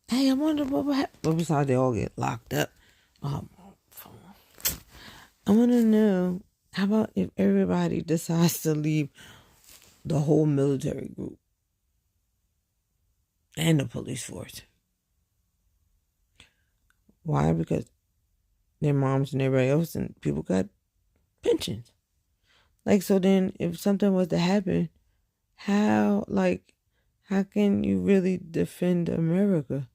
Hey, I wonder what happened. But besides, they all get locked up. Um, I want to know, how about if everybody decides to leave the whole military group and the police force? Why? Because their moms and everybody else and people got pensions. Like, so then if something was to happen, how, like, how can you really defend America?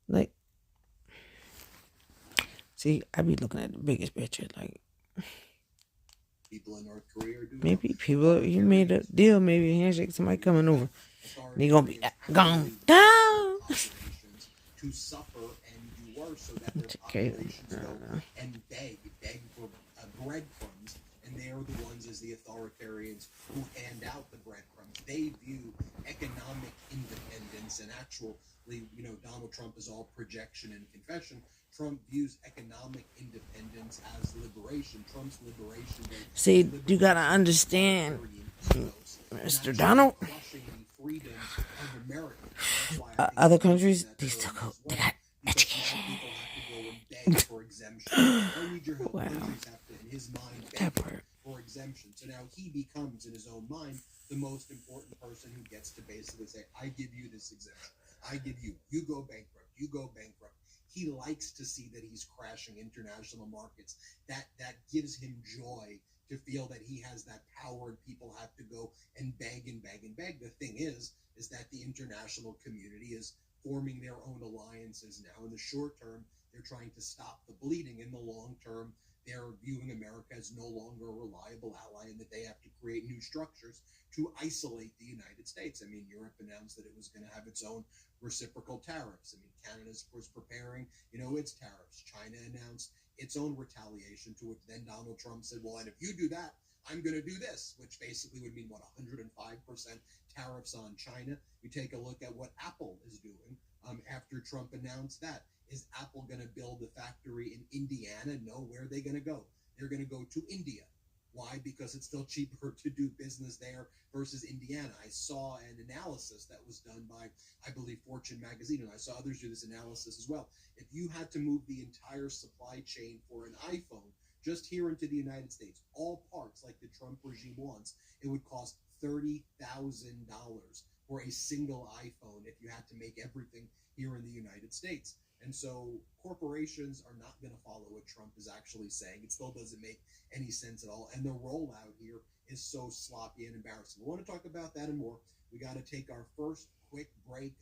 Like, see, I be looking at the biggest picture. Like, people in North Korea are doing. Maybe people, you made a deal, maybe a handshake, somebody coming over. They gonna be gone down. To suffer and do worse, so that their Okay. populations go and beg for breadcrumbs, and they are the ones as the authoritarians who hand out the breadcrumbs. They view economic independence, and actually, Donald Trump is all projection and confession. Trump views economic independence as liberation. Trump's liberation. See, you gotta understand, Mr. Donald. Other countries, they still go. They got education. Wow. That part. For exemption. So now he becomes, in his own mind, the most important person who gets to basically say, I give you this exemption. I give you go bankrupt, you go bankrupt. He likes to see that he's crashing international markets. That gives him joy to feel that he has that power and people have to go and beg and beg and beg. The thing is that the international community is forming their own alliances now. In the short term, they're trying to stop the bleeding. In the long term, they're viewing America as no longer a reliable ally, and that they have to create new structures to isolate the United States. I mean, Europe announced that it was going to have its own reciprocal tariffs. I mean, Canada was preparing, its tariffs. China announced its own retaliation, to which then Donald Trump said, well, and if you do that, I'm going to do this, which basically would mean, 105% tariffs on China. You take a look at what Apple is doing after Trump announced that. Is Apple going to build a factory in Indiana? No. Where are they going to go? They're going to go to India. Why? Because it's still cheaper to do business there versus Indiana. I saw an analysis that was done by, I believe, Fortune magazine, and I saw others do this analysis as well. If you had to move the entire supply chain for an iPhone just here into the United States, all parts like the Trump regime wants, it would cost $30,000 for a single iPhone if you had to make everything here in the United States. And so corporations are not going to follow what Trump is actually saying. It still doesn't make any sense at all. And the rollout here is so sloppy and embarrassing. We want to talk about that and more. We got to take our first quick break.